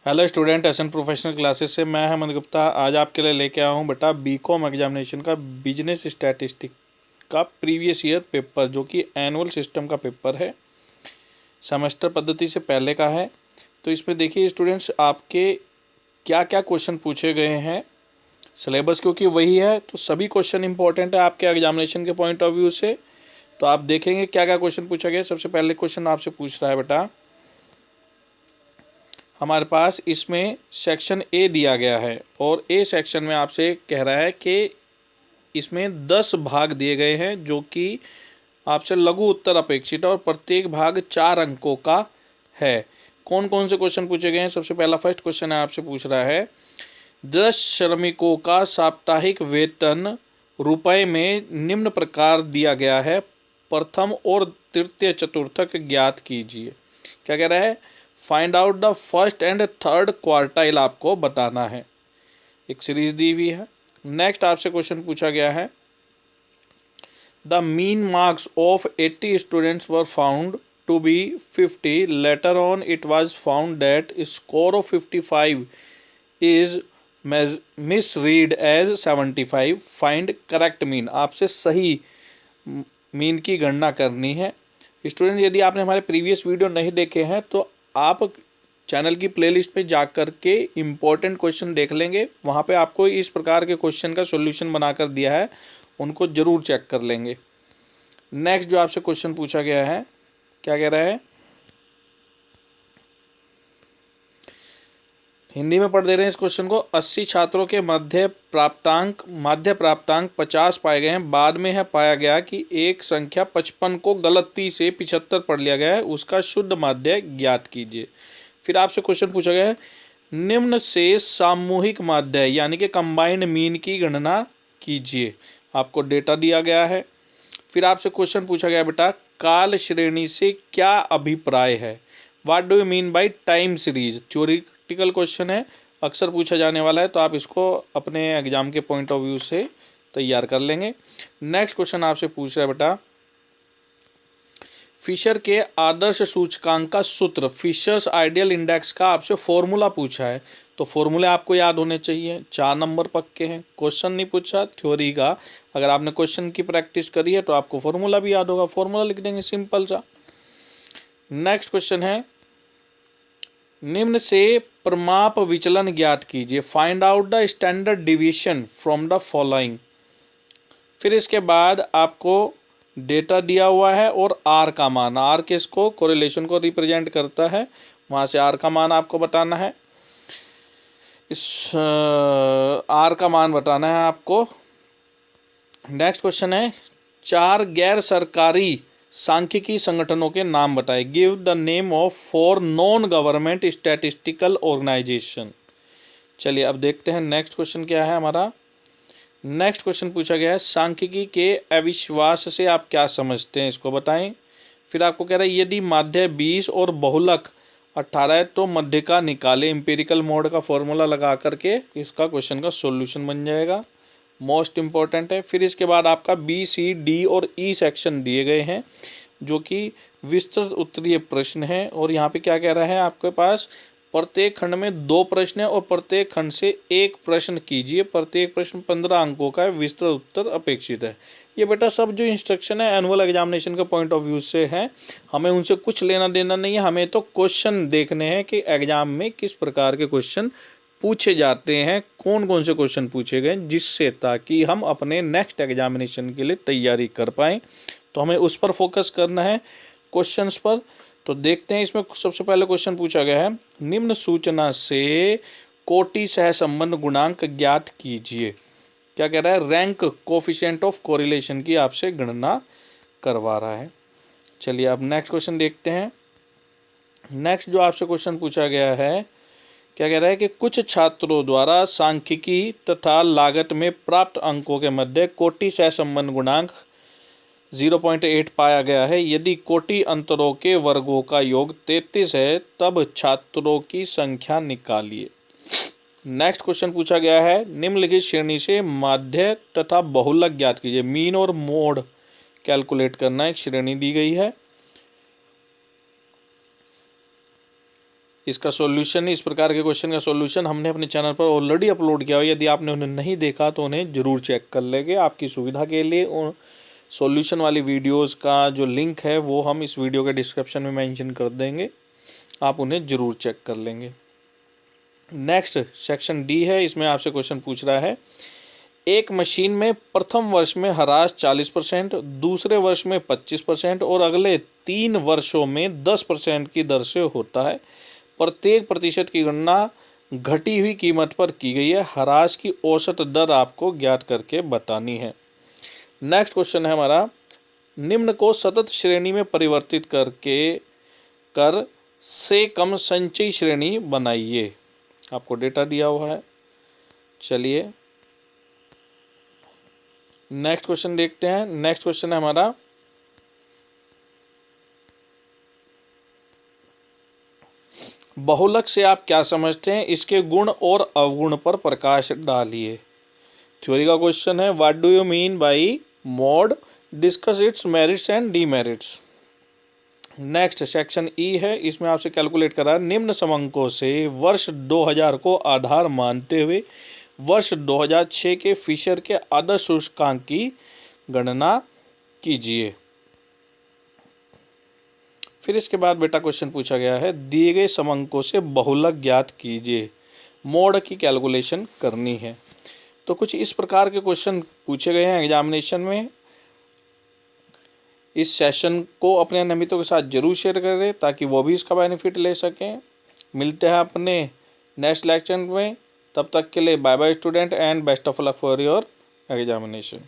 Hello student, SN professional classes से मैं हेमंत गुप्ता आज आपके लिए लेके आया हूँ बेटा बीकॉम एग्जामिनेशन का बिजनेस स्टैटिस्टिक का प्रीवियस ईयर पेपर, जो कि एनुअल सिस्टम का पेपर है, सेमेस्टर पद्धति से पहले का है। तो इसमें देखिए स्टूडेंट्स, आपके क्या क्या क्वेश्चन पूछे गए हैं। सिलेबस क्योंकि वही है तो सभी क्वेश्चन इंपॉर्टेंट है आपके एग्जामिनेशन के पॉइंट ऑफ व्यू से। तो आप देखेंगे क्या क्या क्वेश्चन पूछा गया। सबसे पहले क्वेश्चन आपसे पूछ रहा है बेटा, हमारे पास इसमें सेक्शन ए दिया गया है और ए सेक्शन में आपसे कह रहा है कि इसमें 10 भाग दिए गए हैं, जो कि आपसे लघु उत्तर अपेक्षित है और प्रत्येक भाग 4 अंकों का है। कौन कौन से क्वेश्चन पूछे गए हैं? सबसे पहला फर्स्ट क्वेश्चन है, आपसे पूछ रहा है 10 श्रमिकों का साप्ताहिक वेतन रुपए में निम्न प्रकार दिया गया है, प्रथम और तृतीय चतुर्थक ज्ञात कीजिए। क्या कह रहा है? Find out the first and third quartile आपको बताना है। एक सीरीज दी हुई है। नेक्स्ट आपसे क्वेश्चन पूछा गया है, the mean marks of 80 students were found to be 50, later on it was found that score of 55 is misread as 75, find correct mean. आपसे सही मीन की गणना करनी है। स्टूडेंट, यदि आपने हमारे प्रीवियस वीडियो नहीं देखे हैं तो आप चैनल की प्लेलिस्ट में जा कर के इम्पोर्टेंट क्वेश्चन देख लेंगे। वहाँ पे आपको इस प्रकार के क्वेश्चन का सॉल्यूशन बनाकर दिया है, उनको ज़रूर चेक कर लेंगे। नेक्स्ट जो आपसे क्वेश्चन पूछा गया है, क्या कह रहा है? हिंदी में पढ़ दे रहे हैं इस क्वेश्चन को। 80 छात्रों के माध्य प्राप्तांक 50 पाए गए हैं। बाद में है पाया गया कि एक संख्या 55 को गलती से 75 पढ़ लिया गया है, उसका शुद्ध माध्य ज्ञात कीजिए। फिर आपसे क्वेश्चन पूछा गया है, निम्न से सामूहिक माध्य यानी कि कंबाइंड मीन की गणना कीजिए। आपको डेटा दिया गया है। फिर आपसे क्वेश्चन पूछा गया बेटा, काल श्रेणी से क्या अभिप्राय है? What do you mean by time series? Theoretical question है, अक्सर पूछा जाने वाला है, तो आप इसको अपने एग्जाम के पॉइंट ऑफ व्यू से तैयार कर लेंगे। नेक्स्ट क्वेश्चन आपसे पूछ रहा है बेटा, फिशर के आदर्श सूचकांक का सूत्र, फिशर्स आइडियल इंडेक्स का आपसे फॉर्मूला पूछा है, तो फॉर्मूले आपको याद होने चाहिए। 4 नंबर पक्के हैं। क्वेश्चन नहीं पूछा थ्योरी का, अगर आपने क्वेश्चन की प्रैक्टिस करी है तो आपको फॉर्मूला भी याद होगा। फॉर्मूला लिख देंगे सिंपल सा। नेक्स्ट क्वेश्चन है, निम्न से प्रमाप विचलन ज्ञात कीजिए। Find out the standard deviation from the following. फिर इसके बाद आपको डेटा दिया हुआ है और आर का मान, आर के इसको कोरिलेशन को रिप्रेजेंट करता है, वहाँ से आर का मान आपको बताना है। इस आर का मान बताना है आपको। नेक्स्ट क्वेश्चन है, 4 गैर सरकारी सांख्यिकी संगठनों के नाम बताए। Give the name of 4 non government statistical organisation. चलिए अब देखते हैं नेक्स्ट क्वेश्चन क्या है हमारा। नेक्स्ट क्वेश्चन पूछा गया है, सांख्यिकी के अविश्वास से आप क्या समझते हैं, इसको बताएं। फिर आपको कह रहा है, यदि माध्य 20 और बहुलक 18 है तो मध्य का निकाले। एम्पिरिकल मोड का फॉर्मूला लगा करके इसका क्वेश्चन का सॉल्यूशन बन जाएगा। मोस्ट इंपॉर्टेंट है। फिर इसके बाद आपका बी, सी, डी और ई सेक्शन दिए गए हैं, जो कि विस्तृत उत्तरीय प्रश्न है। और यहाँ पे क्या कह रहा है, आपके पास प्रत्येक खंड में 2 प्रश्न है और प्रत्येक खंड से 1 प्रश्न कीजिए। प्रत्येक प्रश्न 15 अंकों का है, विस्तृत उत्तर अपेक्षित है। ये बेटा सब जो इंस्ट्रक्शन है एनुअल एग्जामिनेशन के पॉइंट ऑफ व्यू से है, हमें उनसे कुछ लेना देना नहीं है। हमें तो क्वेश्चन देखने हैं कि एग्जाम में किस प्रकार के क्वेश्चन पूछे जाते हैं, कौन कौन से क्वेश्चन पूछे गए, जिससे ताकि हम अपने नेक्स्ट एग्जामिनेशन के लिए तैयारी कर पाएँ। तो हमें उस पर फोकस करना है, क्वेश्चंस पर। तो देखते हैं, इसमें सबसे पहले क्वेश्चन पूछा गया है, निम्न सूचना से कोटि सहसंबंध गुणांक ज्ञात कीजिए। क्या कह रहा है? रैंक कोफिशिएंट ऑफ कोरिलेशन की आपसे गणना करवा रहा है। चलिए अब नेक्स्ट क्वेश्चन देखते हैं। नेक्स्ट जो आपसे क्वेश्चन पूछा गया है, क्या कह रहा है कि कुछ छात्रों द्वारा सांख्यिकी तथा लागत में प्राप्त अंकों के मध्य कोटि सहसंबंध गुणांक 0.8 पाया गया है। यदि कोटि अंतरों के वर्गों का योग 33 है तब छात्रों की संख्या निकालिए। नेक्स्ट क्वेश्चन पूछा गया है, निम्नलिखित श्रेणी से माध्य तथा बहुलक ज्ञात कीजिए। मीन और मोड कैलकुलेट करना, एक श्रेणी दी गई है। इसका सॉल्यूशन, इस प्रकार के क्वेश्चन का सॉल्यूशन हमने अपने चैनल पर ऑलरेडी अपलोड किया हो। यदि आपने उन्हें नहीं देखा तो उन्हें ज़रूर चेक कर लेंगे। आपकी सुविधा के लिए उन सॉल्यूशन वाली वीडियोस का जो लिंक है वो हम इस वीडियो के डिस्क्रिप्शन में मेंशन कर देंगे, आप उन्हें ज़रूर चेक कर लेंगे। नेक्स्ट सेक्शन डी है, इसमें आपसे क्वेश्चन पूछ रहा है, एक मशीन में प्रथम वर्ष में ह्रास 40%, दूसरे वर्ष में 25% और अगले 3 वर्षों में 10% की दर से होता है। प्रत्येक प्रतिशत की गणना घटी हुई कीमत पर की गई है। ह्रास की औसत दर आपको ज्ञात करके बतानी है। नेक्स्ट क्वेश्चन है हमारा, निम्न को सतत श्रेणी में परिवर्तित कर से कम संचयी श्रेणी बनाइए। आपको डेटा दिया हुआ है। चलिए नेक्स्ट क्वेश्चन देखते हैं। नेक्स्ट क्वेश्चन है हमारा, बहुलक से आप क्या समझते हैं, इसके गुण और अवगुण पर प्रकाश डालिए। थ्योरी का क्वेश्चन है, what do you mean by mod, discuss it's merits and demerits. Next section E है, इसमें आपसे कैलकुलेट करा, निम्न समंकों से वर्ष 2000 को आधार मानते हुए वर्ष 2006 के फिशर के आदर्श सूचकांक की गणना कीजिए। फिर इसके बाद बेटा क्वेश्चन पूछा गया है, दिए गए समंकों से बहुलक ज्ञात कीजिए, मोड की कैलकुलेशन करनी है। तो कुछ इस प्रकार के क्वेश्चन पूछे गए हैं एग्जामिनेशन में। इस सेशन को अपने नियमितों के साथ जरूर शेयर करें ताकि वो भी इसका बेनिफिट ले सकें। मिलते हैं अपने नेक्स्ट लेक्चर में, तब तक के लिए bye bye student and best of luck for your examination.